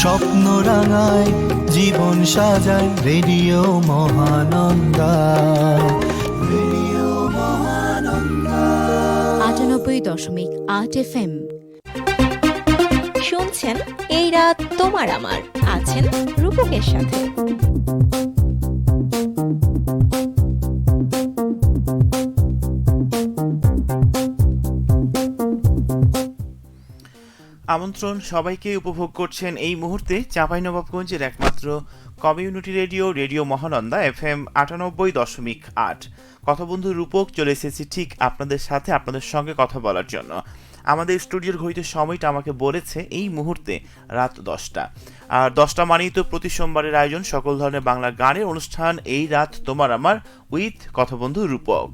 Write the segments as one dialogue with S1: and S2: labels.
S1: স্বপ্ন রাঙায় জীবন সাজায় radio Mahananda. Radio Mahananda
S2: ৯৮.৮ FM।
S3: শুনছেন এই রাত তোমার আমার, আছেন রূপকের সাথে।
S4: আমন্ত্রণ সবাইকে উপভোগ করছেন এই মুহূর্তে চাঁপাইনবাবগঞ্জের একমাত্র community radio radio Mahananda FM ৯৮.৮। কথা বন্ধু রূপক চলে এসেছি ঠিক আপনাদের সাথে, আপনাদের সঙ্গে কথা বলার জন্য। আমাদের স্টুডিওর ঘড়িতে সময়টা আমাকে বলেছে এই মুহূর্তে রাত 10টা। আর 10টা মানেই তো প্রতি সোমবারের আয়োজন সকল ধরনের বাংলা গানের অনুষ্ঠান এই রাত তোমার আমার উইথ কথা বন্ধু রূপক।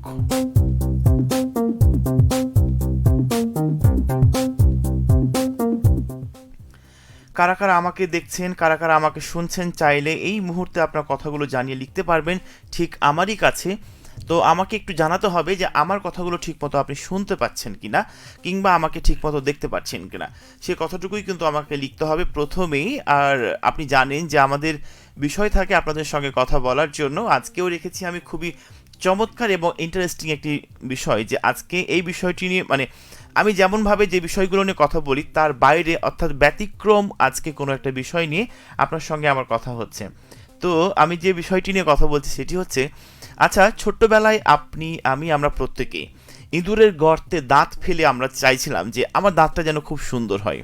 S4: কারা কারা আমাকে দেখছেন, কারা কারা আমাকে শুনছেন, চাইলে এই মুহূর্তে আপনার কথাগুলো জানিয়ে লিখতে পারবেন ঠিক আমারই কাছে। তো আমাকে একটু জানাতে হবে যে আমার কথাগুলো ঠিকমতো আপনি শুনতে পাচ্ছেন কিনা, কিংবা আমাকে ঠিকমতো দেখতে পাচ্ছেন কিনা, সে কথাটুকুই কিন্তু আমাকে লিখতে হবে প্রথমেই। আর আপনি জানেন যে আমাদের বিষয় থাকে আপনাদের সঙ্গে কথা বলার জন্য। আজকেও রেখেছি আমি খুবই চমৎকার এবং ইন্টারেস্টিং একটি বিষয়, যে আজকে এই বিষয়টি নিয়ে আমি যেমনভাবে যে বিষয়গুলো নিয়ে কথা বলি তার বাইরে, অর্থাৎ ব্যতিক্রম আজকে কোনো একটা বিষয় নিয়ে আপনার সঙ্গে আমার কথা হচ্ছে। তো আমি যে বিষয়টি নিয়ে কথা বলছি সেটি হচ্ছে, আচ্ছা ছোট্টবেলায় আমরা প্রত্যেকেই ইঁদুরের গর্তে দাঁত ফেলে আমরা চাইছিলাম যে আমার দাঁতটা যেন খুব সুন্দর হয়,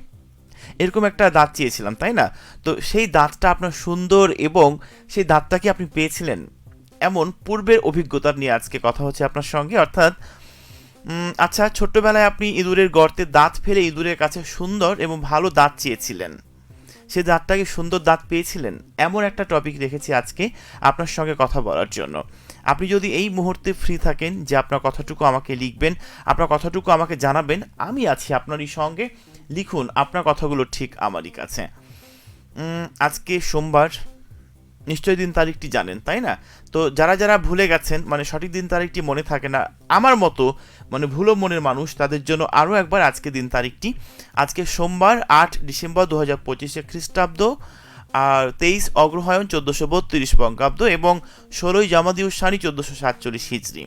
S4: এরকম একটা দাঁত চেয়েছিলাম, তাই না? তো সেই দাঁতটা আপনার সুন্দর এবং সেই দাঁতটা কি আপনি পেয়েছিলেন? এমন পূর্বের অভিজ্ঞতা নিয়ে আজকে কথা হচ্ছে আপনার সঙ্গে। অর্থাৎ আচ্ছা ছোট্টবেলায় আপনি ইঁদুরের গর্তে দাঁত ফেলে ইঁদুরের কাছে সুন্দর এবং ভালো দাঁত চেয়েছিলেন, সে দাঁতটাকে সুন্দর দাঁত পেয়েছিলেন? এমন একটা টপিক রেখেছি আজকে আপনার সঙ্গে কথা বলার জন্য। আপনি যদি এই মুহূর্তে ফ্রি থাকেন যে আপনার কথাটুকু আমাকে লিখবেন, আপনার কথাটুকু আমাকে জানাবেন, আমি আছি আপনারই সঙ্গে। লিখুন আপনার কথাগুলো ঠিক আমারই কাছে। আজকে সোমবার, নিশ্চয়ই দিন তারিখটি জানেন, তাই না? তো যারা যারা ভুলে গেছেন, সঠিক দিন তারিখটি মনে থাকে না, আমার মতো ভুলো মনের মানুষ, তাদের জন্য আরও একবার আজকে দিন তারিখটি। আজকে সোমবার ৮ ডিসেম্বর ২০২৫ খ্রিস্টাব্দ, আর ২৩ অগ্রহায়ণ ১৪৩২ বঙ্গাব্দ এবং ১৬ই জামাদিউস সানি ১৪৪৭ হিজরি।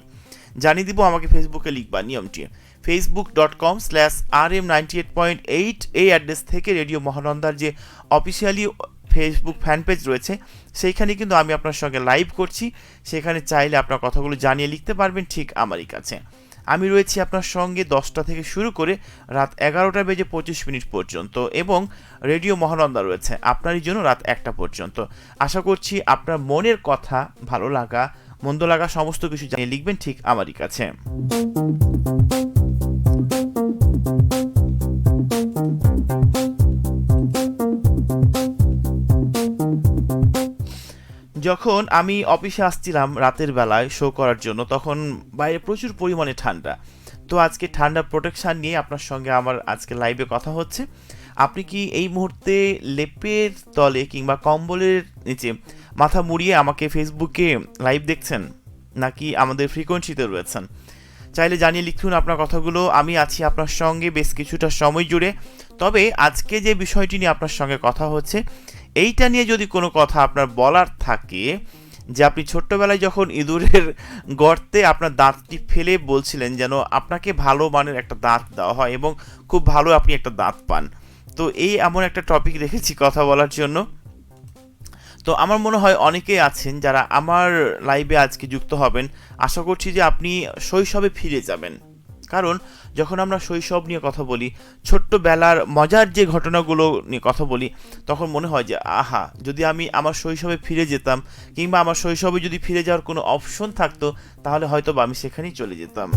S4: জানিয়ে দিব আমাকে ফেসবুকে লিখবা নিয়মটি। facebook.com/rm98.8 এই অ্যাড্রেস থেকে রেডিও মহানন্দার যে অফিসিয়ালি ফেসবুক ফ্যান পেজ রয়েছে সেইখানে কিন্তু আমি আপনার সঙ্গে লাইভ করছি। সেখানে চাইলে আপনার কথাগুলো জানিয়ে লিখতে পারবেন ঠিক আমারই কাছে। আমি রয়েছি আপনার সঙ্গে 10টা থেকে শুরু করে রাত 11:25 পর্যন্ত, এবং রেডিও মহানন্দা রয়েছে আপনারই জন্য রাত 1টা পর্যন্ত। আশা করছি আপনার মনের কথা, ভালো লাগা মন্দ লাগা সমস্ত কিছু জানিয়ে লিখবেন ঠিক আমারই কাছে। যখন আমি অফিসে আসছিলাম রাতের বেলায় শো করার জন্য, তখন বাইরে প্রচুর পরিমাণে ঠান্ডা। তো আজকে ঠান্ডা প্রোটেকশান নিয়ে আপনার সঙ্গে আমার আজকে লাইভে কথা হচ্ছে। আপনি কি এই মুহূর্তে লেপের তলে কিংবা কম্বলের নিচে মাথা মুড়িয়ে আমাকে ফেসবুকে লাইভ দেখছেন, নাকি আমাদের ফ্রিকোয়েন্সিতে রয়েছেন? চাইলে জানিয়ে লিখুন আপনার কথাগুলো। আমি আছি আপনার সঙ্গে বেশ কিছুটা সময় জুড়ে। তবে আজকে যে বিষয়টি নিয়ে আপনার সঙ্গে কথা হচ্ছে, এইটা নিয়ে যদি কোনো কথা আপনার বলার থাকে, যে আপনি ছোট্টবেলায় যখন ইঁদুরের গর্তে আপনার দাঁতটি ফেলে বলছিলেন যেন আপনাকে ভালো মানের একটা দাঁত দেওয়া হয় এবং খুব ভালো আপনি একটা দাঁত পান, তো এই এমন একটা টপিক রেখেছি কথা বলার জন্য। তো আমার মনে হয় অনেকেই আছেন যারা আমার লাইভে আজকে যুক্ত হবেন। আশা করছি যে আপনি শৈশবে ফিরে যাবেন, কারণ যখন আমরা শৈশব নিয়ে কথা বলি, ছোট্টবেলার মজার যে ঘটনাগুলো নিয়ে কথা বলি, তখন মনে হয় যে আহা, যদি আমি আমার শৈশবে ফিরে যেতাম, কিংবা আমার শৈশবে যদি ফিরে যাওয়ার কোনো অপশন থাকতো, তাহলে হয়তো আমি সেখানেই চলে যেতাম।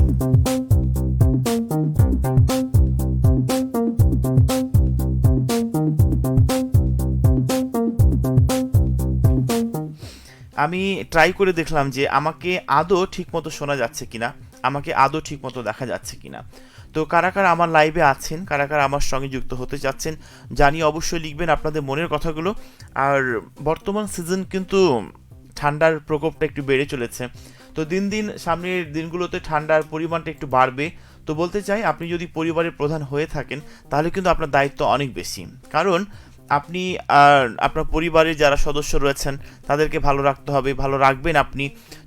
S4: আমি ট্রাই করে দেখলাম যে আমাকে আদৌ ঠিকমতো শোনা যাচ্ছে কিনা, আমাকে আদৌ ঠিকমতো দেখা যাচ্ছে কিনা। তো কারা কারা আমার লাইভে আছেন, কারা কারা আমার সঙ্গে যুক্ত হতে চাচ্ছেন, জানিয়ে অবশ্যই লিখবেন আপনাদের মনের কথাগুলো। আর বর্তমান সিজন কিন্তু ঠান্ডার প্রকোপটা একটু বেড়ে চলেছে, তো দিন দিন সামনের দিনগুলোতে ঠান্ডার পরিমাণটা একটু বাড়বে। তো বলতে চাই, আপনি যদি পরিবারের প্রধান হয়ে থাকেন তাহলে কিন্তু আপনার দায়িত্ব অনেক বেশি, কারণ আপনি আর আপনার পরিবারের যারা সদস্য রয়েছেন তাদেরকে ভালো রাখতে হবে, ভালো রাখবেন আপনি।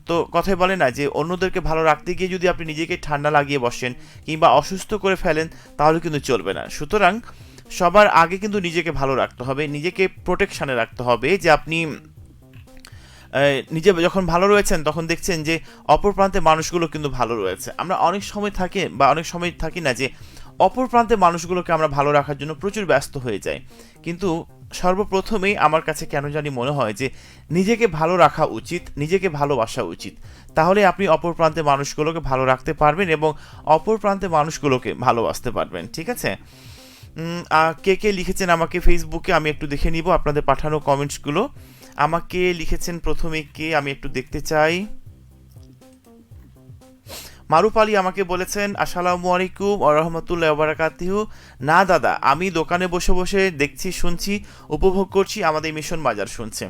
S4: তো কথায় বলে না যে অন্যদেরকে ভালো রাখতে গিয়ে যদি আপনি নিজেকে ঠান্ডা লাগিয়ে বসেন কিংবা অসুস্থ করে ফেলেন তাহলে কিন্তু চলবে না। সুতরাং সবার আগে কিন্তু নিজেকে ভালো রাখতে হবে, নিজেকে প্রোটেকশানে রাখতে হবে, যে আপনি নিজে যখন ভালো রয়েছেন তখন দেখছেন যে অপর প্রান্তে মানুষগুলো কিন্তু ভালো রয়েছে। আমরা অনেক সময় থাকি না যে অপর প্রান্তে মানুষগুলোকে আমরা ভালো রাখার জন্য প্রচুর ব্যস্ত হয়ে যাই, কিন্তু সর্বপ্রথমেই আমার কাছে কেন জানি মনে হয় যে নিজেকে ভালো রাখা উচিত, নিজেকে ভালোবাসা উচিত। তাহলে আপনি অপর প্রান্তে মানুষগুলোকে ভালো রাখতে পারবেন এবং অপর প্রান্তে মানুষগুলোকে ভালোবাসতে পারবেন। ঠিক আছে? কে কে লিখেছেন আমাকে ফেসবুকে আমি একটু দেখে নিব আপনাদের পাঠানো কমেন্টসগুলো। আমাকে লিখেছেন প্রথমে কে, আমি একটু দেখতে চাই। মারুফ আলী আমাকে বলেছেন আসসালামু আলাইকুম ওয়া রাহমাতুল্লাহি ওয়া বারাকাতুহু। না দাদা, আমি দোকানে বসে বসে দেখছি, শুনছি, উপভোগ করছি, আমাদের মিশন বাজার শুনছে।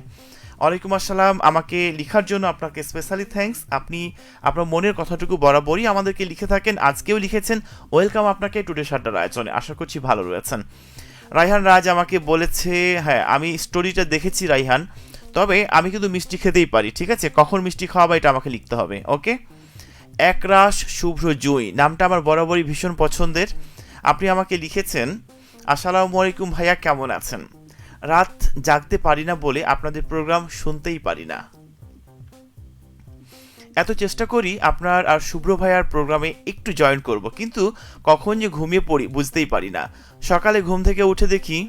S4: ওয়ালাইকুম আসসালাম। আমাকে লেখার জন্য আপনাকে স্পেশালি থ্যাঙ্কস। আপনি আপনার মনের কথাটুকু বরাবরই আমাদেরকে লিখে থাকেন, আজকেও লিখেছেন। ওয়েলকাম আপনাকে টুডে সাড্ডার আয়োজনে, আশা করছি ভালো রয়েছেন। রাইহান রাজ আমাকে বলেছে, হ্যাঁ আমি স্টোরিটা দেখেছি রাইহান, তবে আমি কিন্তু মিষ্টি খেতেই পারি। ঠিক আছে, কখন মিষ্টি খাওয়াবো এটা আমাকে লিখতে হবে। ওকে। একরাশ শুভ্র জুঁই নামটা আমার বরাবরই ভীষণ পছন্দের। আপনি আমাকে লিখেছেন আসসালামু আলাইকুম ভাইয়া, কেমন আছেন? রাত জাগতে পারি না বলে আপনাদের প্রোগ্রাম শুনতেই পারি না। এত চেষ্টা করি আপনার আর শুভ্র ভাইয়ার প্রোগ্রামে একটু জয়েন করব, কিন্তু কখন যে ঘুমিয়ে পড়ি বুঝতেই পারি না। সকালে ঘুম থেকে উঠে দেখি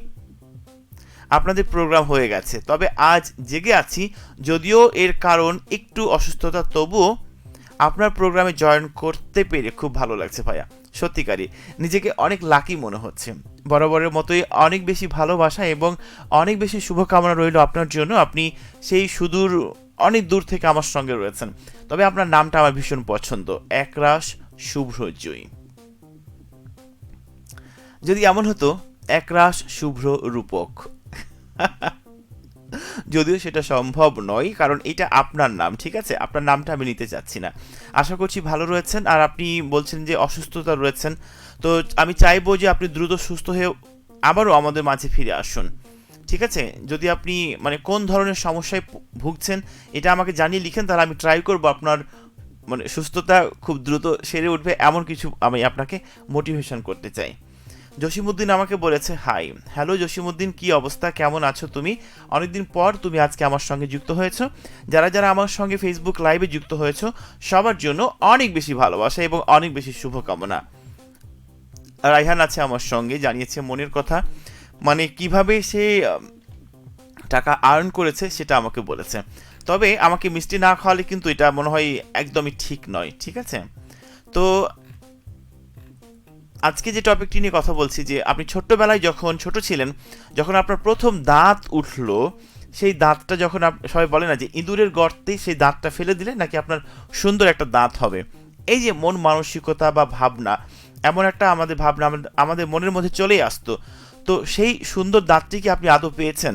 S4: আপনাদের প্রোগ্রাম হয়ে গেছে, তবে আজ জেগে আছি, যদিও এর কারণ একটু অসুস্থতা, তবুও আপনার প্রোগ্রামে জয়েন করতে পেরে খুব ভালো লাগছে ভাইয়া। সত্যিকারই নিজেকে অনেক লাকি মনে হচ্ছে। বরাবরের মতোই অনেক বেশি ভালোবাসা এবং অনেক বেশি শুভকামনা রইল আপনার জন্য। আপনি সেই সুদূর অনেক দূর থেকে আমার সঙ্গে রয়েছেন, তবে আপনার নামটা আমার ভীষণ পছন্দ, একরাশ শুভ্র জুঁই। যদি এমন হতো একরাশ শুভ্র রূপক, যদিও সেটা সম্ভব নয়, কারণ এটা আপনার নাম। ঠিক আছে, আপনার নামটা আমি নিতে চাচ্ছি না। আশা করছি ভালো রয়েছেন, আর আপনি বলছেন যে অসুস্থতা রয়েছেন, তো আমি চাইবো যে আপনি দ্রুত সুস্থ হয়ে আবারও আমাদের মাঝে ফিরে আসুন। ঠিক আছে, যদি আপনি মানে কোন ধরনের সমস্যায় ভুগছেন এটা আমাকে জানিয়ে লিখেন, তাহলে আমি ট্রাই করবো আপনার মানে সুস্থতা খুব দ্রুত সেরে উঠবে এমন কিছু আমি আপনাকে মোটিভেশন করতে চাই। জসিমউদ্দিন আমাকে বলেছে হাই। হ্যালো জসিমউদ্দিন, কি অবস্থা, কেমন আছো তুমি? অনেকদিন পর তুমি আজকে আমার সঙ্গে যুক্ত হয়েছো। যারা যারা আমার সঙ্গে ফেসবুক লাইভে যুক্ত হয়েছো সবার জন্য অনেক বেশি ভালোবাসা এবং অনেক বেশি শুভকামনা। রাইহান আছে আমার সঙ্গে, জানিয়েছে মনের কথা, মানে কিভাবে সে টাকা আর্ন করেছে সেটা আমাকে বলেছে। তবে আমাকে মিষ্টি না খাওয়ালে কিন্তু এটা মনে হয় একদমই ঠিক নয়। ঠিক আছে, তো আজকে যে টপিকটি নিয়ে কথা বলছি, যে আপনি ছোট্টবেলায় যখন ছোট ছিলেন, যখন আপনার প্রথম দাঁত উঠলো, সেই দাঁতটা যখন সবাই বলে না যে ইঁদুরের গর্তে সেই দাঁতটা ফেলে দিলে নাকি আপনার সুন্দর একটা দাঁত হবে। এই যে মন মানসিকতা বা ভাবনা, এমন একটা আমাদের ভাবনা আমাদের মনের মধ্যে চলেই আসতো। তো সেই সুন্দর দাঁতটি কি আপনি আদৌ পেয়েছেন?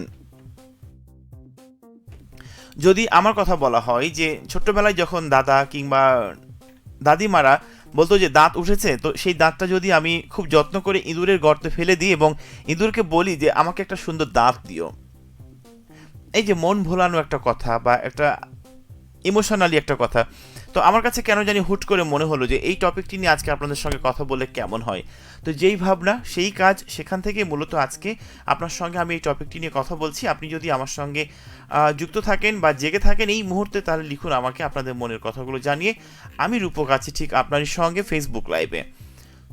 S4: যদি আমার কথা বলা হয় যে ছোট্টবেলায় যখন দাদা কিংবা দাদিমারা বলতো যে দাঁত উঠেছে, তো সেই দাঁতটা যদি আমি খুব যত্ন করে ইঁদুরের গর্তে ফেলে দিই এবং ইঁদুরকে বলি যে আমাকে একটা সুন্দর দাঁত দিও, এই যে মন ভোলানো একটা কথা বা একটা ইমোশনালি একটা কথা, তো আমার কাছে কেন জানি হুট করে মনে হলো যে এই টপিকটি নিয়ে আজকে আপনাদের সঙ্গে কথা বলে কেমন হয়। তো যেই ভাবনা সেই কাজ, সেখান থেকে মূলত আজকে আপনার সঙ্গে আমি এই টপিকটি নিয়ে কথা বলছি। আপনি যদি আমার সঙ্গে যুক্ত থাকেন বা জেগে থাকেন এই মুহূর্তে, তাহলে লিখুন আমাকে আপনাদের মনের কথাগুলো জানিয়ে। আমি রূপক আছি ঠিক আপনারই সঙ্গে ফেসবুক লাইভে।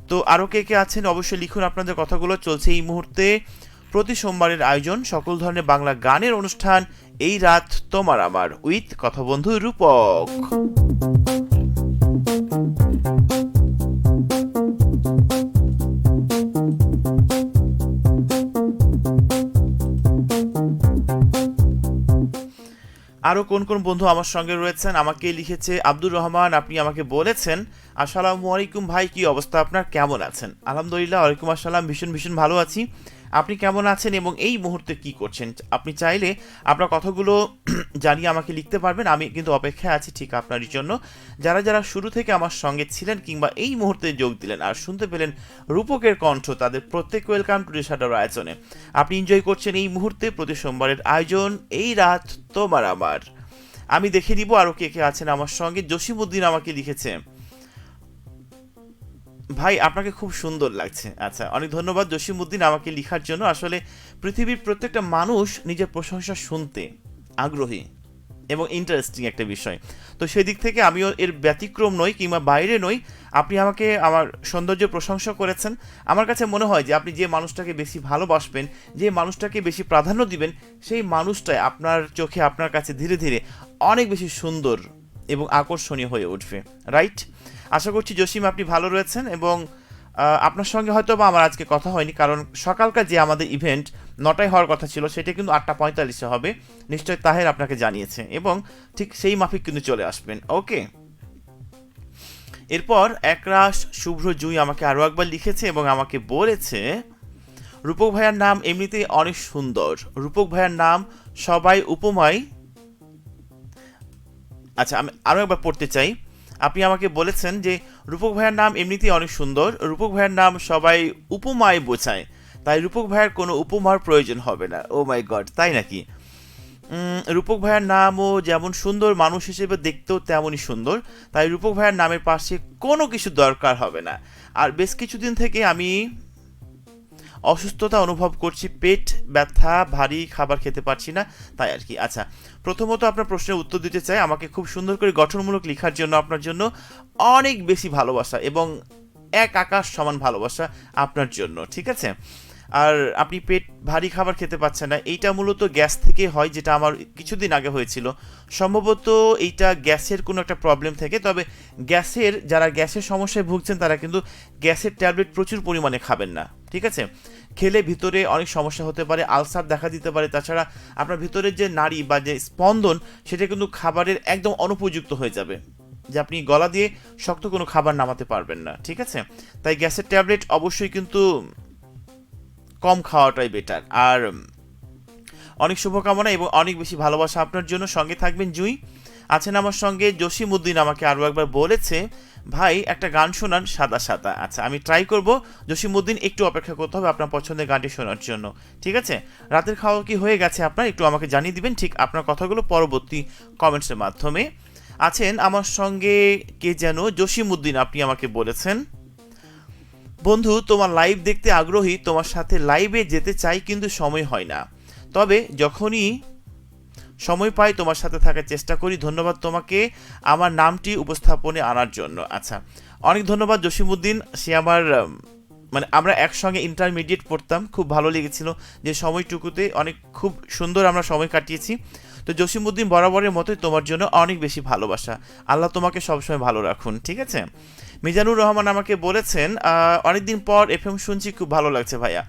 S4: তো আরও কে কে আছেন অবশ্যই লিখুন আপনাদের কথাগুলো। চলছে এই মুহূর্তে প্রতি সোমবারের আয়োজন সকল ধরনের বাংলা গানের অনুষ্ঠান এই রাত তোমার আমার উইথ কথা বন্ধু রূপক। আরও কোন কোন বন্ধু আমার সঙ্গে রয়েছেন আমাকে লিখেছে আব্দুর রহমান, আপনি আমাকে বলেছেন আসসালামু আলাইকুম ভাই, কি অবস্থা আপনার, কেমন আছেন? আলহামদুলিল্লাহ, ওয়ালাইকুম আসসালাম, ভীষণ ভীষণ ভালো আছি। আপনি কেমন আছেন এবং এই মুহূর্তে কি করছেন। আপনি চাইলে আপনার কথাগুলো জানিয়ে আমাকে লিখতে পারবেন, আমি কিন্তু অপেক্ষায় আছি ঠিক আপনারই জন্য। যারা যারা শুরু থেকে আমার সঙ্গে ছিলেন কিংবা এই মুহূর্তে যোগ দিলেন আর শুনতে পেলেন রূপকের কণ্ঠ, তাদের প্রত্যেক ওয়েলকাম টু রিসার্টার আয়োজনে। আপনি এনজয় করছেন এই মুহূর্তে প্রতি সোমবারের আয়োজন এই রাত তোমার আমার। আমি দেখে দিব আরও কে কে আছেন আমার সঙ্গে। জসিমউদ্দিন আমাকে লিখেছে, ভাই আপনাকে খুব সুন্দর লাগছে। আচ্ছা, অনেক ধন্যবাদ জসিমউদ্দিন আমাকে লেখার জন্য। আসলে পৃথিবীর প্রত্যেকটা মানুষ নিজের প্রশংসা শুনতে আগ্রহী এবং ইন্টারেস্টিং একটা বিষয়, তো সেদিক থেকে আমিও এর ব্যতিক্রম নই কিংবা বাইরে নই। আপনি আমাকে আমার সৌন্দর্য প্রশংসা করেছেন। আমার কাছে মনে হয় যে আপনি যে মানুষটাকে বেশি ভালোবাসবেন, যে মানুষটাকে বেশি প্রাধান্য দিবেন, সেই মানুষটাই আপনার চোখে আপনার কাছে ধীরে ধীরে অনেক বেশি সুন্দর এবং আকর্ষণীয় হয়ে উঠবে, রাইট? আশা করছি জসিম আপনি ভালো রয়েছেন এবং আপনার সঙ্গে হয়তো বা আমার আজকে কথা হয়নি, কারণ সকালকার যে আমাদের ইভেন্ট 9টায় হওয়ার কথা ছিল সেটা কিন্তু 8:45-এ হবে। নিশ্চয় তাহের আপনাকে জানিয়েছে এবং ঠিক সেই মাফিক কিন্তু চলে আসবেন। ওকে, এরপর একরাশ শুভ্র জুই আমাকে আরও একবার লিখেছে এবং আমাকে বলেছে, রূপক ভাইয়ার নাম এমনিতেই অনেক সুন্দর, রূপক ভাইয়ার নাম সবাই উপমায়। আচ্ছা, আমি আরও একবার পড়তে চাই। আপনি আমাকে বলেছেন যে রূপক ভাইয়ার নাম এমনিতেই অনেক সুন্দর, রূপক ভাইয়ার নাম সবাই উপমায় বোঝায়, তাই রূপক ভাইয়ার কোনো উপমার প্রয়োজন হবে না। ও মাই গড, তাই নাকি? রূপক ভাইয়ার নামও যেমন সুন্দর, মানুষ হিসেবে দেখতেও তেমনই সুন্দর, তাই রূপক ভাইয়ার নামের পাশে কোনো কিছু দরকার হবে না। আর বেশ কিছুদিন থেকে আমি অসুস্থতা অনুভব করছি, পেট ব্যথা, ভারী খাবার খেতে পারছি না, তাই আর কি। আচ্ছা, প্রথমত আপনার প্রশ্নের উত্তর দিতে চাই। আমাকে খুব সুন্দর করে গঠনমূলক লেখার জন্য আপনার জন্য অনেক বেশি ভালোবাসা এবং এক আকাশ সমান ভালোবাসা আপনার জন্য, ঠিক আছে? আর আপনি পেট ভারী খাবার খেতে পাচ্ছেন না, এইটা মূলত গ্যাস থেকে হয়, যেটা আমার কিছুদিন আগে হয়েছিল। সম্ভবত এইটা গ্যাসের কোনো একটা প্রবলেম থেকে, তবে যারা গ্যাসের সমস্যায় ভুগছেন তারা কিন্তু গ্যাসের ট্যাবলেট প্রচুর পরিমাণে খাবেন না, ঠিক আছে? খেলে ভিতরে অনেক সমস্যা হতে পারে, আলসার দেখা দিতে পারে। তাছাড়া আপনার ভিতরের যে নাড়ি বা যে স্পন্দন সেটা কিন্তু খাবারের একদম অনুপযুক্ত হয়ে যাবে, যে আপনি গলা দিয়ে শক্ত কোনো খাবার নামাতে পারবেন না, ঠিক আছে? তাই গ্যাসের ট্যাবলেট অবশ্যই কিন্তু কম খাওয়াটাই বেটার। আর অনেক শুভকামনা এবং অনেক বেশি ভালোবাসা আপনার জন্য। সঙ্গে থাকবেন জুই। আছেন আমার সঙ্গে জসিমউদ্দিন আমাকে আরও একবার বলেছে, ভাই একটা গান শোনান সাদা সাদা। আচ্ছা, আমি ট্রাই করব। জসিমউদ্দিন একটু অপেক্ষা করতে হবে আপনার পছন্দের গানটি শোনার জন্য, ঠিক আছে? রাতের খাওয়া কি হয়ে গেছে আপনার, একটু আমাকে জানিয়ে দিবেন ঠিক আপনার কথাগুলো পরবর্তী কমেন্টসের মাধ্যমে। আছেন আমার সঙ্গে কে যেন, জসিমউদ্দিন আপনি আমাকে বলেছেন, বন্ধু তোমার লাইভ দেখতে আগ্রহী, তোমার সাথে লাইভে যেতে চাই কিন্তু সময় হয় না, তবে যখনই সময় পাই তোমার সাথে থাকার চেষ্টা করি। ধন্যবাদ তোমাকে আমার নামটি উপস্থাপনে আনার জন্য। আচ্ছা, অনেক ধন্যবাদ জসিমউদ্দিন। সে আমার মানে আমরা একসঙ্গে ইন্টারমিডিয়েট পড়তাম, খুব ভালো লেগেছিল যে সময়টুকুতে, অনেক খুব সুন্দর আমরা সময় কাটিয়েছি। তো জসিমউদ্দিন, বরাবরের মতোই তোমার জন্য অনেক বেশি ভালোবাসা। আল্লাহ তোমাকে সবসময় ভালো রাখুন, ঠিক আছে? মিজানুর রহমান আমাকে বলেছেন, অনেকদিন পর এফএম শুনছি, খুব ভালো লাগছে ভাইয়া।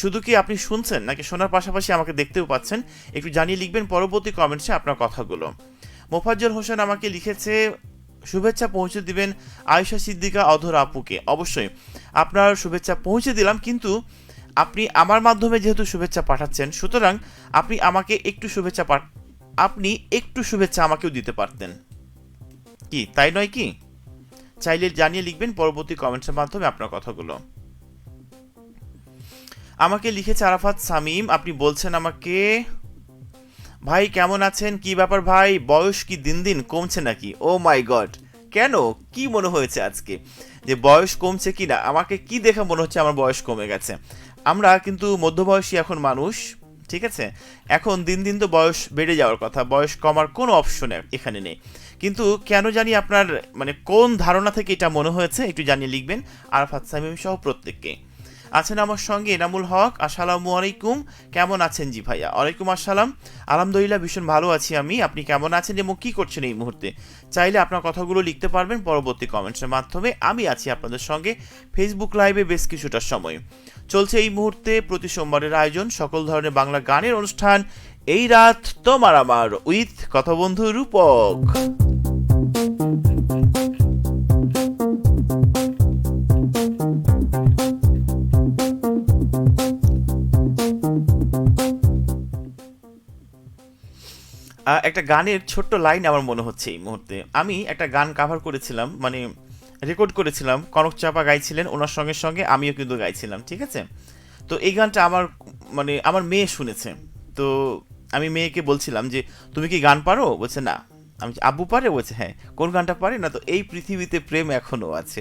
S4: শুধু কি আপনি শুনছেন নাকি শোনার পাশাপাশি আমাকে দেখতেও পাচ্ছেন? একটু জানিয়ে লিখবেন পরবর্তী কমেন্টসে আপনার কথাগুলো। মোফাজ্জল হোসেন আমাকে লিখেছে, শুভেচ্ছা পৌঁছে দিবেন আয়েশা সিদ্দিকা অধর আপুকে। অবশ্যই আপনার শুভেচ্ছা পৌঁছে দিলাম, কিন্তু আপনি আমার মাধ্যমে যেহেতু শুভেচ্ছা পাঠাচ্ছেন, সুতরাং আপনি আমাকে একটু শুভেচ্ছা আমাকেও দিতে পারতেন, কি তাই নয় কি? চাইলে জানিয়ে লিখবেন পরবর্তী কমেন্টসের মাধ্যমে আপনার কথাগুলো। আমাকে লিখেছে আরাফাত সামিম, আপনি বলছেন আমাকে, ভাই কেমন আছেন, কি ব্যাপার ভাই, বয়স কি দিন দিন কমছে নাকি? ও মাই গড, কেন, কি মনে হয়েছে আজকে যে বয়স কমছে কি না? আমাকে কি দেখে মনে হচ্ছে আমার বয়স কমে গেছে? আমরা কিন্তু মধ্যবয়সী এখন মানুষ, ঠিক আছে? এখন দিন দিন তো বয়স বেড়ে যাওয়ার কথা, বয়স কমার কোনো অপশন এখানে নেই। কিন্তু কেন জানি আপনার মানে কোন ধারণা থেকে এটা মনে হয়েছে একটু জানিয়ে লিখবেন, আরাফাত সামিম সহ প্রত্যেককে। আছেন আমার সঙ্গে এনামুল হক, আসসালামু আলাইকুম, কেমন আছেন? জি ভাইয়া, ওয়ালাইকুম আসসালাম, আলহামদুলিল্লাহ ভীষণ ভালো আছি আমি। আপনি কেমন আছেন এবং কি করছেন এই মুহূর্তে? চাইলে আপনার কথাগুলো লিখতে পারবেন পরবর্তী কমেন্টসের মাধ্যমে। আমি আছি আপনাদের সঙ্গে ফেসবুক লাইভে বেশ কিছুটা সময়। চলছে এই মুহূর্তে প্রতি সোমবারের আয়োজন সকল ধরনের বাংলা গানের অনুষ্ঠান এই রাত তোমার আমার উইথ কথা বন্ধু রূপক। একটা গানের ছোট্ট লাইন আমার মনে হচ্ছে এই মুহূর্তে। আমি একটা গান কাভার করেছিলাম, মানে রেকর্ড করেছিলাম, কনক চাপা গাইছিলেন, ওনার সঙ্গে সঙ্গে আমিও কিন্তু গাইছিলাম, ঠিক আছে? তো এই গানটা আমার, মানে আমার মেয়ে শুনেছে। তো আমি মেয়েকে বলছিলাম যে তুমি কি গান পারো? বলছে না। আমি বলছি, আব্বু পারে? বলছে হ্যাঁ। কোন গানটা পারে? না তো এই পৃথিবীতে প্রেম এখনো আছে।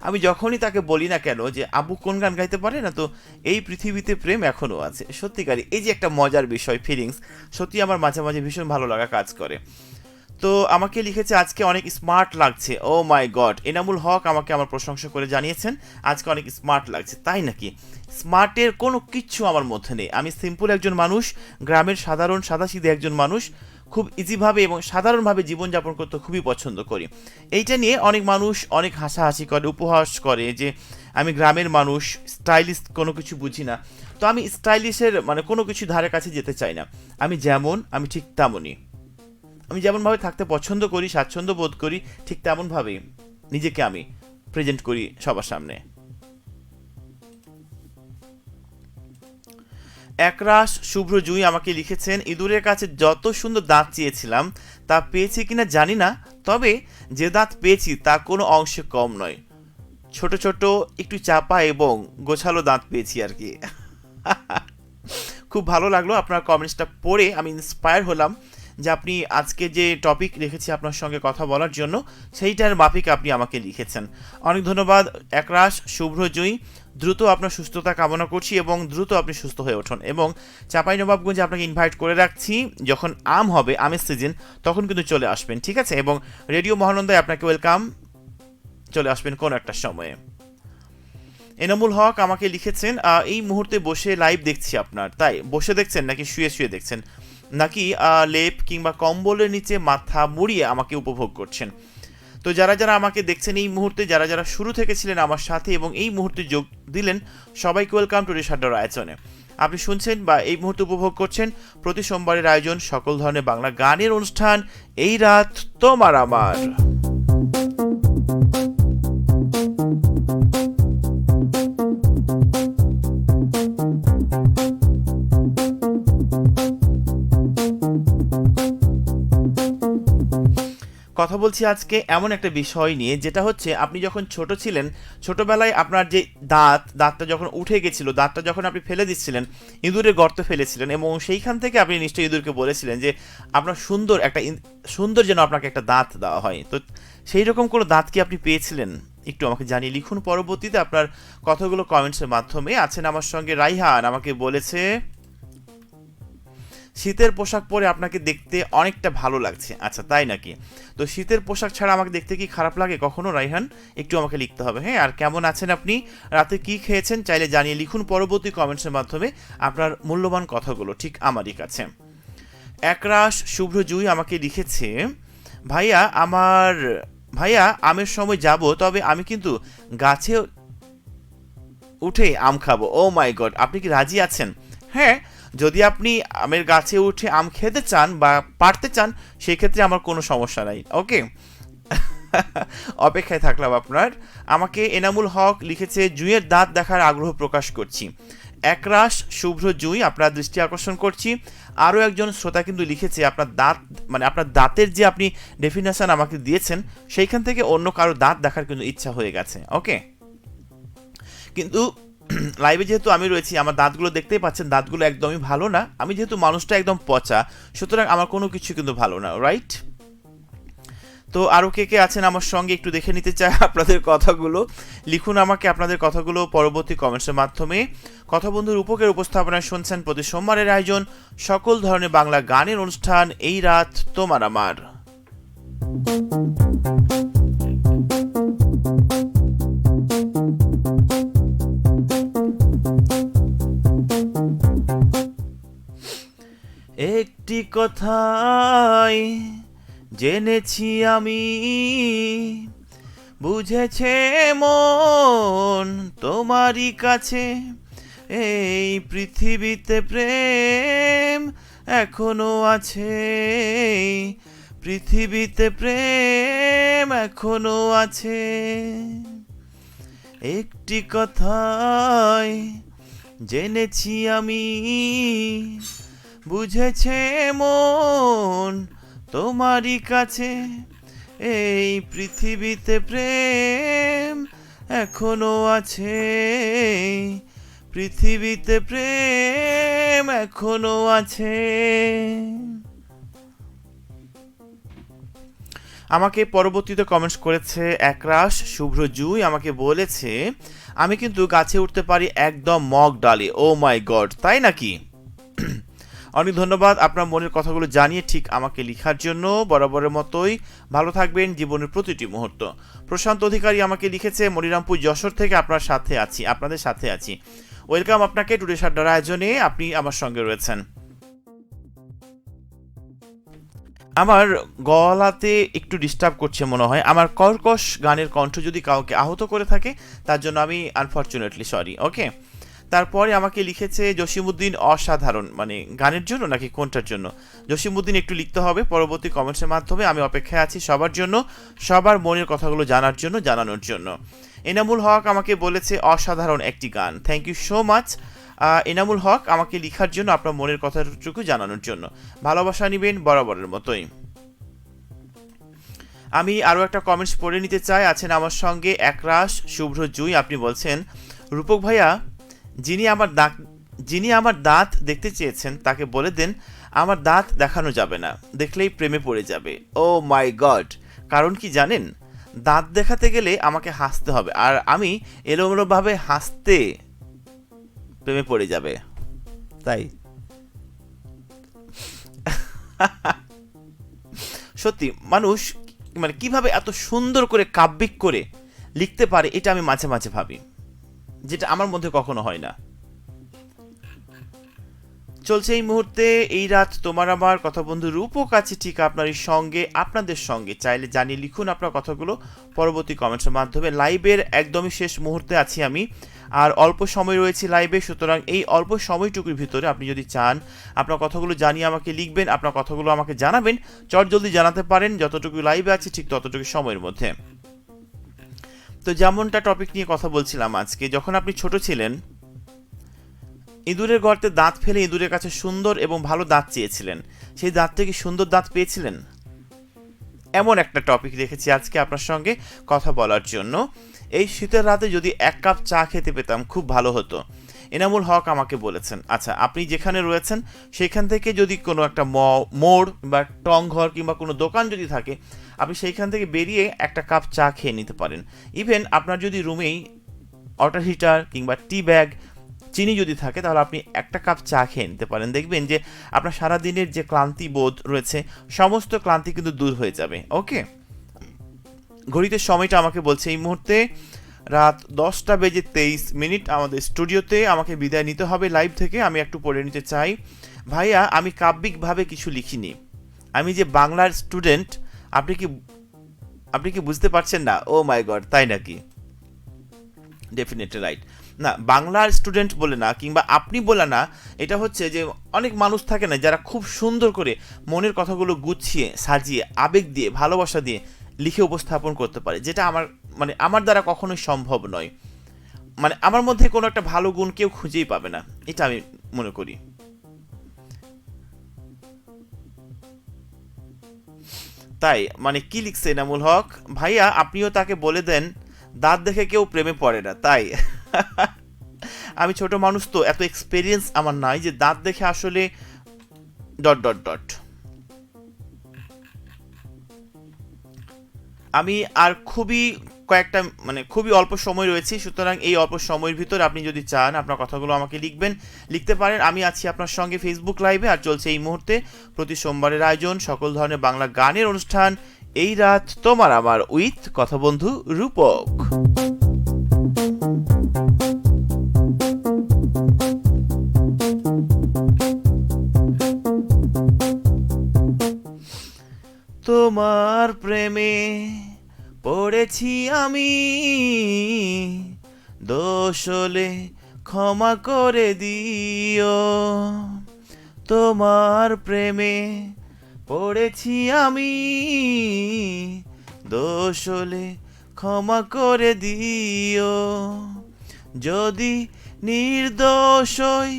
S4: আমি যখনই তাকে বলি না কেন যে আব্বু কোন গান গাইতে পারে, না তো এই পৃথিবীতে প্রেম এখনো আছে। সত্যিকারই এই যে একটা মজার বিষয়, ফিলিংস, সত্যি আমার মাঝে মাঝে ভীষণ ভালো লাগা কাজ করে। তো আমাকে লিখেছে আজকে অনেক স্মার্ট লাগছে। ও মাই গড, এনামুল হক আমাকে আমার প্রশংসা করে জানিয়েছেন আজকে অনেক স্মার্ট লাগছে। তাই নাকি? স্মার্টের কোনো কিচ্ছু আমার মধ্যে নেই। আমি সিম্পল একজন মানুষ, গ্রামের সাধারণ সাদাসিধে একজন মানুষ, খুব ইজিভাবে এবং সাধারণভাবে জীবনযাপন করতে খুবই পছন্দ করি। এইটা নিয়ে অনেক মানুষ অনেক হাসাহাসি করে, উপহাস করে যে আমি গ্রামের মানুষ, স্টাইলিশ কোনো কিছু বুঝি না। তো আমি স্টাইলিশের মানে কোনো কিছু ধারে কাছে যেতে চাই না। আমি যেমন আমি ঠিক তেমনই। আমি যেমনভাবে থাকতে পছন্দ করি, স্বাচ্ছন্দ্য বোধ করি, ঠিক তেমনভাবেই নিজেকে আমি প্রেজেন্ট করি সবার সামনে। একরাশ শুভ্র জুই আমাকে লিখেছেন ইঁদুরের কাছে যত সুন্দর দাঁত চেয়েছিলাম তা পেয়েছি কিনা জানি না, তবে যে দাঁত পেয়েছি তা কোনো অংশে কম নয়। ছোট ছোট একটু চাপা এবং গোছালো দাঁত পেয়েছি আর কি। খুব ভালো লাগলো আপনার কমেন্টসটা পড়ে, আমি ইন্সপায়ার হলাম যে আপনি আজকে যে টপিক রেখেছি আপনার সঙ্গে কথা বলার জন্য সেইটার মাফিক আপনি আমাকে লিখেছেন। অনেক ধন্যবাদ একরাশ শুভ্র জুই। দ্রুত আপনার সুস্থতা কামনা করছি এবং দ্রুত আপনি সুস্থ হয়ে উঠুন। এবং চাঁপাইনবাবগঞ্জে আপনাকে ইনভাইট করে রাখছি, যখন আম হবে, আমের সিজন, তখন কিন্তু চলে আসবেন, ঠিক আছে? এবং রেডিও মহানন্দায় আপনাকে ওয়েলকাম, চলে আসবেন কোন একটা সময়ে। এনামুল হক আমাকে লিখেছেন এই মুহূর্তে বসে লাইভ দেখছি আপনার। তাই বসে দেখছেন নাকি শুয়ে শুয়ে দেখছেন, নাকি লেপ কিংবা কম্বলের নিচে মাথা মুড়িয়ে আমাকে উপভোগ করছেন? তো যারা যারা আমাকে দেখছেন এই মুহূর্তে, যারা যারা শুরু থেকে ছিলেন আমার সাথে এবং এই মুহূর্তে যোগ দিলেন, সবাইকে ওয়েলকাম টু রেশাড্ডার আয়োজনে। আপনি শুনছেন বা এই মুহূর্তে উপভোগ করছেন প্রতি সোমবারের আয়োজন, সকল ধরনের বাংলা গানের অনুষ্ঠান, এই রাত তোমার আমার। কথা বলছি আজকে এমন একটা বিষয় নিয়ে, যেটা হচ্ছে আপনি যখন ছোট ছিলেন, ছোটবেলায় আপনার যে দাঁতটা যখন উঠে গেছিল, দাঁতটা যখন আপনি ফেলে দিচ্ছিলেন, ইঁদুরের গর্তে ফেলেছিলেন, এবং সেইখান থেকে আপনি নিশ্চয়ই ইঁদুরকে বলেছিলেন যে আপনার সুন্দর যেন আপনাকে একটা দাঁত দেওয়া হয়। তো সেই রকম কোনো দাঁত কি আপনি পেয়েছিলেন? একটু আমাকে জানিয়ে লিখুন পরবর্তীতে আপনার কথাগুলো কমেন্টসের মাধ্যমে। আছেন আমার সঙ্গে রাইহান, আমাকে বলেছে শীতের পোশাক পরে আপনাকে দেখতে অনেকটা ভালো লাগছে। আচ্ছা তাই নাকি? তো শীতের পোশাক ছাড়া আমাকে দেখতে কি খারাপ লাগে কখনো রাইহান? একটু আমাকে লিখতে হবে, হ্যাঁ। আর কেমন আছেন আপনি, রাতে কি খেয়েছেন, চাইলে জানিয়ে লিখুন পরবর্তী কমেন্টসের মাধ্যমে আপনার মূল্যবান কথাগুলো ঠিক আমারই কাছে। একরাশ শুভ্র জুই আমাকে লিখেছে ভাইয়া আমের সময় যাব, তবে আমি কিন্তু গাছে উঠে আম খাবো। ও মাই গড, আপনি কি রাজি আছেন? হ্যাঁ, যদি আপনি আমের গাছে উঠে আম খেতে চান বা পারতে চান, সেই ক্ষেত্রে আমার কোনো সমস্যা নাই, ওকে। অপেক্ষায় থাকলাম আপনার। আমাকে এনামুল হক লিখেছে জুঁইয়ের দাঁত দেখার আগ্রহ প্রকাশ করছি। একরাশ শুভ্র জুঁই, আপনার দৃষ্টি আকর্ষণ করছি। আরও একজন শ্রোতা কিন্তু লিখেছে আপনার দাঁত, মানে আপনার দাঁতের যে আপনি ডেফিনেশন আমাকে দিয়েছেন, সেইখান থেকে অন্য কারো দাঁত দেখার কিন্তু ইচ্ছা হয়ে গেছে, ওকে। কিন্তু লাইভে যেহেতু আমি রয়েছি, আমার দাঁতগুলো দেখতেই পাচ্ছেন, দাঁতগুলো একদমই ভালো না। আমি যেহেতু মানুষটা একদম পচা, সুতরাং আমার কোনো কিছু কিন্তু ভালো না, রাইট? তো আরও কে কে আছেন আমার সঙ্গে একটু দেখে নিতে চাই আপনাদের কথাগুলো। লিখুন আমাকে আপনাদের কথাগুলো পরবর্তী কমেন্টসের মাধ্যমে। কথা বন্ধুর উপকের উপস্থাপনায় শুনছেন প্রতি সোমবারের আয়োজন, সকল ধরনের বাংলা গানের অনুষ্ঠান, এই রাত তোমার আমার। একটি কথাই জেনেছি আমি, বুঝেছে মন তোমারই কাছে, এই পৃথিবীতে প্রেম এখনো আছে, পৃথিবীতে প্রেম এখনো আছে। একটি কথাই জেনেছি আমি, বুঝেছে মন তোমারই কাছে এই পৃথিবীতে প্রেম এখনো আছে, পৃথিবীতে প্রেম এখনো আছে। আমাকে পরবর্তীতে কমেন্টস করেছে একরাশ শুভ্র জুই, আমাকে বলেছে আমি কিন্তু গাছে উঠতে পারি একদম মগ ডালে। ও মাই গড, তাই নাকি? অনেক ধন্যবাদ আপনার মনের কথাগুলো জানিয়ে ঠিক আমাকে লেখার জন্য। বরাবরের মতোই ভালো থাকবেন জীবনের প্রতিটি মুহূর্ত। প্রশান্ত অধিকারী আমাকে লিখেছে মনিরামপুর যশোর থেকে আপনার সাথে আছি, আপনাদের সাথে আছি। ওয়েলকাম আপনাকে টুডে সাড্ডার আয়োজনে, আপনি আমার সঙ্গে রয়েছেন। আমার গলাতে একটু ডিস্টার্ব করছে মনে হয়, আমার কর্কশ গানের কণ্ঠ যদি কাউকে আহত করে থাকে তার জন্য আমি আনফর্চুনেটলি সরি। ওকে, তারপরে আমাকে লিখেছে জসিমউদ্দিন অসাধারণ, মানে গানের জন্য নাকি কোনটার জন্য? জসিমউদ্দিন একটু লিখতে হবে পরবর্তী কমেন্টসের মাধ্যমে। আমি অপেক্ষায় আছি সবার জন্য, সবার মনের কথাগুলো জানার জন্য, জানানোর জন্য। এনামুল হক আমাকে বলেছে অসাধারণ একটি গান। Thank you so much Enamul Haq আমাকে লেখার জন্য, আপনার মনের কথাটুকু জানানোর জন্য। ভালোবাসা নেবেন বরাবরের মতোই। আমি আরও একটা কমেন্টস পড়ে নিতে চাই। আছেন আমার সঙ্গে একরাশ শুভ্র জুই, আপনি বলছেন রূপক ভাইয়া যিনি আমার দাঁত দেখতে চেয়েছেন তাকে বলে দেন আমার দাঁত দেখানো যাবে না, দেখলেই প্রেমে পড়ে যাবে। ও মাই গড, কারণ কি জানেন? দাঁত দেখাতে গেলে আমাকে হাসতে হবে, আর আমি এলোমেলোভাবে হাসতে প্রেমে পড়ে যাবে, তাই সত্যি মানুষ মানে কিভাবে এত সুন্দর করে কাব্যিক করে লিখতে পারে, এটা আমি মাঝে মাঝে ভাবি, যেটা আমার মধ্যে কখনো হয় না। চলছে এই মুহূর্তে এই রাত তোমার আমার কথা বন্ধু রূপক আছে ঠিক আপনার সঙ্গে, আপনাদের সঙ্গে। চাইলে জানিয়ে লিখুন আপনার কথাগুলো পরবর্তী কমেন্টসের মাধ্যমে। লাইভের একদমই শেষ মুহূর্তে আছি আমি, আর অল্প সময় রয়েছে লাইভে, সুতরাং এই অল্প সময়টুকুর ভিতরে আপনি যদি চান আপনার কথাগুলো জানিয়ে আমাকে লিখবেন, আপনার কথাগুলো আমাকে জানাবেন, জলদি জানাতে পারেন যতটুকু লাইভে আছে ঠিক ততটুকু সময়ের মধ্যে। তো যেমনটা টপিক নিয়ে কথা বলছিলাম আজকে, যখন আপনি ছোট ছিলেন ইঁদুরের গর্তে দাঁত ফেলে ইঁদুরের কাছে সুন্দর এবং ভালো দাঁত চেয়েছিলেন, সেই দাঁত থেকে সুন্দর দাঁত পেয়েছিলেন? এমন একটা টপিক রেখেছি আজকে আপনার সঙ্গে কথা বলার জন্য। এই শীতের রাতে যদি 1 কাপ চা খেতে পেতাম খুব ভালো হতো, এনামুল হক আমাকে বলেছেন। আচ্ছা, আপনি যেখানে রয়েছেন সেখান থেকে যদি কোনো একটা মোড় বা টং ঘর কিংবা কোনো দোকান যদি থাকে, আপনি সেইখান থেকে বেরিয়ে 1 কাপ চা খেয়ে নিতে পারেন। ইভেন আপনার যদি রুমেই ওয়াটার হিটার কিংবা টি ব্যাগ চিনি যদি থাকে, তাহলে আপনি 1 কাপ চা খেয়ে নিতে পারেন। দেখবেন যে আপনার সারাদিনের যে ক্লান্তি বোধ রয়েছে সমস্ত ক্লান্তি কিন্তু দূর হয়ে যাবে। ওকে, ঘড়িতে সময়টা আমাকে বলছে এই মুহূর্তে রাত 10:23। আমাদের স্টুডিওতে আমাকে বিদায় নিতে হবে লাইভ থেকে। আমি একটু পড়ে নিতে চাই। ভাইয়া, আমি কাব্যিকভাবে কিছু লিখিনি, আমি যে বাংলার স্টুডেন্ট, আপনি কি বুঝতে পারছেন না? ও মাই গড, তাই নাকি? Definitely right. না, বাংলার স্টুডেন্ট বলে না কিংবা আপনি বলে না, এটা হচ্ছে যে অনেক মানুষ থাকে না যারা খুব সুন্দর করে মনের কথাগুলো গুছিয়ে সাজিয়ে আবেগ দিয়ে ভালোবাসা দিয়ে লিখে উপস্থাপন করতে পারে, যেটা আমার দ্বারা কখনোই সম্ভব নয়। মানে আমার মধ্যে কোনো একটা ভালো গুণ কেউ খুঁজেই পাবে না, এটা আমি মনে করি। তাই মানে কি লিখছে এনামুল হক ভাইয়া, আপনিও তাকে বলে দেন দাঁত দেখে কেউ প্রেমে পড়ে না। তাই আমি ছোট মানুষ তো, এত এক্সপেরিয়েন্স আমার নাই যে দাঁত দেখে আসলে ... আমি আর খুবই অল্প সময় রয়েছে, সুতরাং এই অল্প সময়ের ভিতর আপনি যদি চান আপনার কথাগুলো আমাকে লিখতে পারেন। আমি আছি আপনার সঙ্গে ফেসবুক লাইভে, আর চলছে এই মুহূর্তে প্রতি সোমবারের আয়োজন সকল ধরনের বাংলা গানের অনুষ্ঠান এই রাত তোমার আমার উইথ কথা বন্ধু রূপক। তোমার প্রেমে পড়েছি আমি, দোষ হলে ক্ষমা করে দিও। তোমার প্রেমে পড়েছি আমি, দোষ হলে ক্ষমা করে দিও। যদি নির্দোষ হই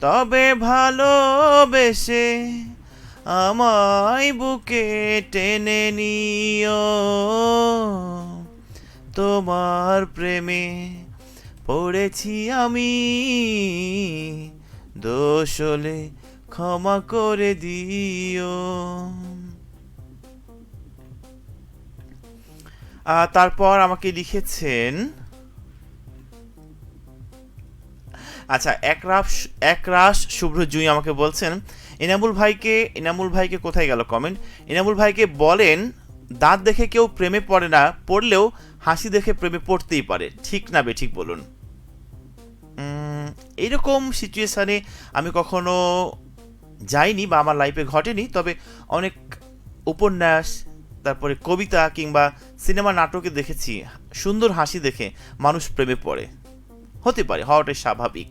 S4: তবে ভালোবেসে আমায় বুকে টেনে নিও, তোমার প্রেমে পড়েছি আমি, দোষ হলে ক্ষমা করে দিও। তারপর আমাকে লিখেছেন, আচ্ছা একরাশ শুভ্র জুই আমাকে বলছেন, এনামুল ভাইকে কোথায় গেল কমেন্ট, এনামুল ভাইকে বলেন দাঁত দেখে কেউ প্রেমে পড়ে না, পড়লেও হাসি দেখে প্রেমে পড়তেই পারে, ঠিক না বেঠিক বলুন? এইরকম সিচুয়েশানে আমি কখনো যাইনি বা আমার লাইফে ঘটেনি, তবে অনেক উপন্যাস, তারপরে কবিতা কিংবা সিনেমা নাটকে দেখেছি সুন্দর হাসি দেখে মানুষ প্রেমে পড়ে। হতে পারে, হওয়াটাই স্বাভাবিক,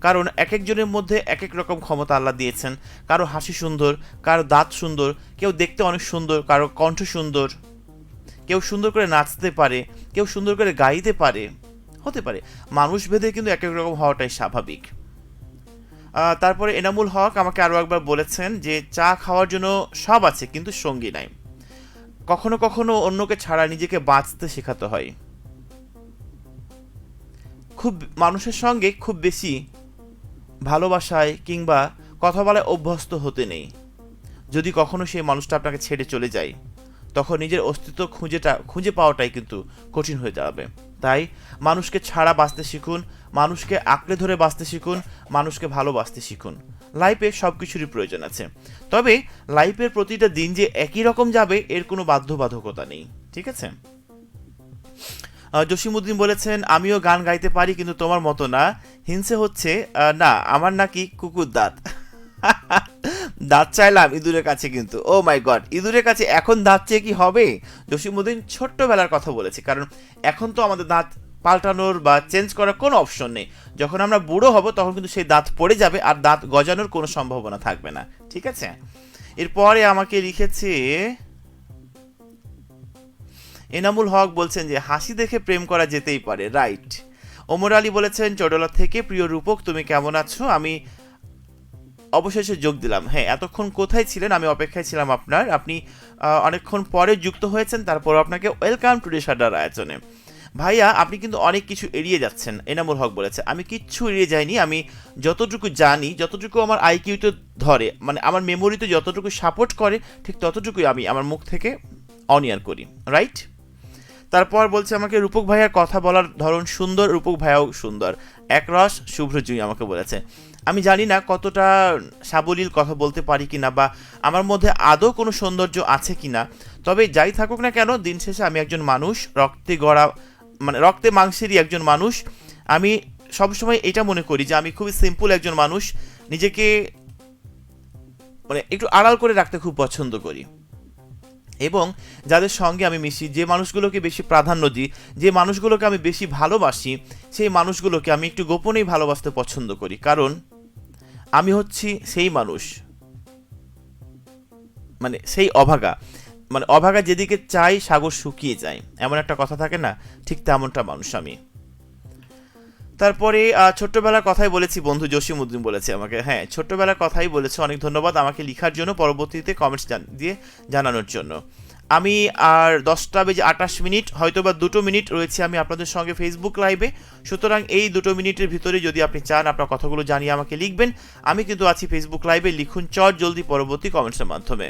S4: কারণ এক একজনের মধ্যে এক এক রকম ক্ষমতা আল্লাহ দিয়েছেন। কারো হাসি সুন্দর, কারো দাঁত সুন্দর, কেউ দেখতে অনেক সুন্দর, কারো কণ্ঠ সুন্দর, কেউ সুন্দর করে নাচতে পারে, কেউ সুন্দর করে গাইতে পারে। হতে পারে, মানুষ ভেদে কিন্তু এক এক রকম হওয়াটাই স্বাভাবিক। তারপরে এনামুল হক আমাকে আরও একবার বলেছেন যে চা খাওয়ার জন্য সব আছে কিন্তু সঙ্গী নাই, কখনো কখনো অন্যকে ছাড়া নিজেকে বাঁচতে শেখাতে হয়। খুব মানুষের সঙ্গে খুব বেশি ভালোবাসায় কিংবা কথা বলায় অভ্যস্ত হতে নেই। যদি কখনো সেই মানুষটা আপনাকে ছেড়ে চলে যায়, তখন নিজের অস্তিত্ব খুঁজে পাওয়াটাই কিন্তু কঠিন হয়ে যাবে। তাই মানুষকে ছাড়া বাঁচতে শিখুন, মানুষকে আঁকড়ে ধরে বাঁচতে শিখুন, মানুষকে ভালোবাসতে শিখুন। লাইফে সব কিছুরই প্রয়োজন আছে, তবে লাইফের প্রতিটা দিন যে একই রকম যাবে এর কোনো বাধ্যবাধকতা নেই, ঠিক আছে? জসিমউদ্দিন বলেছেন, আমিও গান গাইতে পারি কিন্তু তোমার মতো না, হিংসে হচ্ছে না, আমার নাকি কুকুর দাঁত। দাঁত চাইলাম ইঁদুরের কাছে, কিন্তু ও মাই গড, ইঁদুরের কাছে এখন দাঁত চেয়ে কি হবে? জসিমউদ্দিন ছোট্টবেলার কথা বলেছে, কারণ এখন তো আমাদের দাঁত পাল্টানোর বা চেঞ্জ করার কোনো অপশন নেই। যখন আমরা বুড়ো হব তখন কিন্তু সেই দাঁত পড়ে যাবে আর দাঁত গজানোর কোনো সম্ভাবনা থাকবে না, ঠিক আছে? এরপরে আমাকে লিখেছে এনামুল হক, বলছেন যে হাসি দেখে প্রেম করা যেতেই পারে, রাইট। ওমর আলী বলেছেন, চটলা থেকে, প্রিয় রূপক তুমি কেমন আছো? আমি অবশেষে যোগ দিলাম। হ্যাঁ, এতক্ষণ কোথায় ছিলেন? আমি অপেক্ষায় ছিলাম আপনার, আপনি অনেকক্ষণ পরে যুক্ত হয়েছেন, তারপর আপনাকে ওয়েলকাম টু রেশাডার আয়োজনে। ভাইয়া আপনি কিন্তু অনেক কিছু এড়িয়ে যাচ্ছেন, এনামুল হক বলেছে। আমি কিচ্ছু এড়িয়ে যাইনি, আমি যতটুকু জানি, যতটুকু আমার আইকিউতে ধরে, মানে আমার মেমোরিতে যতটুকু সাপোর্ট করে, ঠিক ততটুকুই আমি আমার মুখ থেকে অনিয়ার করি, রাইট? তারপর বলছে আমাকে, রূপক ভাইয়ার কথা বলার ধরন সুন্দর, রূপক ভাইয়াও সুন্দর, একরস শুভ্র জুঁই আমাকে বলেছে। আমি জানি না কতটা সাবলীল কথা বলতে পারি কিনা বা আমার মধ্যে আদৌ কোনো সৌন্দর্য আছে কিনা, তবে যাই থাকুক না কেন, দিন শেষে আমি একজন মানুষ, রক্তে গড়া, মানে রক্তে মাংসেরই একজন মানুষ। আমি সবসময় এটা মনে করি যে আমি খুবই সিম্পল একজন মানুষ, নিজেকে মানে একটু আড়াল করে রাখতে খুব পছন্দ করি, এবং যাদের সঙ্গে আমি মিশি, যে মানুষগুলোকে বেশি প্রাধান্য দিই, যে মানুষগুলোকে আমি বেশি ভালোবাসি, সেই মানুষগুলোকে আমি একটু গোপনেই ভালোবাসতে পছন্দ করি, কারণ আমি হচ্ছি সেই মানুষ, মানে সেই অভাগা, মানে অভাগা যেদিকে চাই সাগর শুকিয়ে যায়, এমন একটা কথা থাকে না, ঠিক তেমনটা মানুষ আমি। তারপরে ছোট্টবেলার কথাই বলেছি, বন্ধু জসিমউদ্দিন বলেছে আমাকে, হ্যাঁ ছোট্টবেলার কথাই বলেছে, অনেক ধন্যবাদ আমাকে লেখার জন্য, পরবর্তীতে কমেন্টস দিয়ে জানানোর জন্য। আমি আর 10:28 হয়তো বা 2 মিনিট রয়েছে আমি আপনাদের সঙ্গে ফেসবুক লাইভে, সুতরাং এই 2 মিনিটের ভিতরে যদি আপনি চান আপনার কথাগুলো জানিয়ে আমাকে লিখবেন, আমি কিন্তু আছি ফেসবুক লাইভে, লিখুন চট জলদি পরবর্তী কমেন্টসের মাধ্যমে।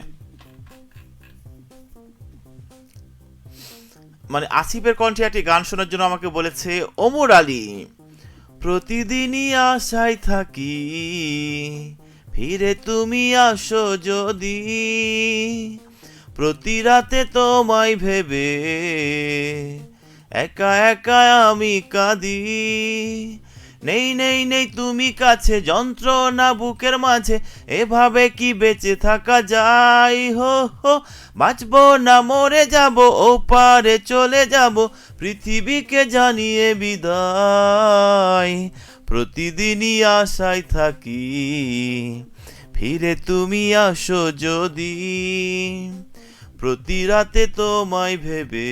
S4: মানে আসিফের কণ্ঠে একটি গান শোনার জন্য আমাকে বলেছে ওমর আলী, প্রতিদিনই আশায় থাকি, ফিরে তুমি আসো যদি, প্রতি রাতে তোমায় ভেবে একা একা আমি কাঁদি, নেই নেই নেই তুমি কাছে, যন্ত্রণা বুকের মাঝে, এভাবে কি বেঁচে থাকা যায়, হো হো, বাঁচবো না মরে যাব, ওপারে চলে যাব, পৃথিবীকে জানিয়ে বিদায়, প্রতিদিনই আশায় থাকি, ফিরে তুমি আসো যদি, প্রতি রাতে তোমায় ভেবে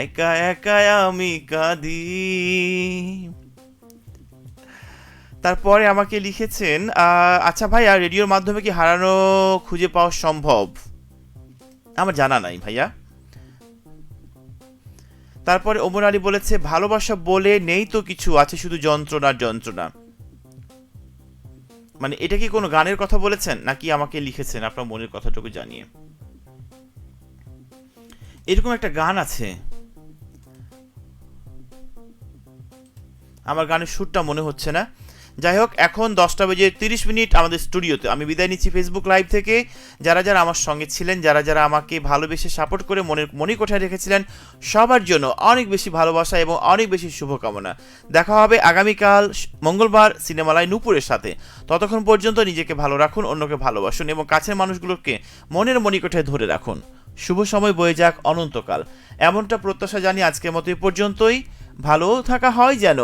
S4: একা একা আমি কাঁদি। তারপরে আমাকে লিখেছেন আচ্ছা ভাইয়া, রেডিওর মাধ্যমে কি হারানো খুঁজে পাওয়া সম্ভব? আমার জানা নাই ভাইয়া। তারপরে ওমর আলী বলেছে ভালোবাসা বলে নেই তো কিছু, আছে শুধু যন্ত্রণার যন্ত্রণা। মানে এটা কি কোনো গানের কথা বলেছেন নাকি আমাকে লিখেছেন আপনার মনের কথাটুকু জানিয়ে? এরকম একটা গান আছে, আমার গানের সুরটা মনে হচ্ছে না। যাই হোক, এখন 10:30 আমাদের স্টুডিওতে আমি বিদায় নিচ্ছি ফেসবুক লাইভ থেকে। যারা যারা আমার সঙ্গে ছিলেন, যারা যারা আমাকে ভালোবেসে সাপোর্ট করে মনের মণিকোঠায় রেখেছিলেন, সবার জন্য অনেক বেশি ভালোবাসা এবং অনেক বেশি শুভকামনা। দেখা হবে আগামীকাল মঙ্গলবার সিনেমালায় নূপুরের সাথে। ততক্ষণ পর্যন্ত নিজেকে ভালো রাখুন, অন্যকে ভালোবাসুন এবং কাছের মানুষগুলোকে মনের মণিকোঠায় ধরে রাখুন। শুভ সময় বয়ে যাক অনন্তকাল, এমনটা প্রত্যাশা জানি আজকের মতো এই পর্যন্তই। ভালো থাকা হয় যেন।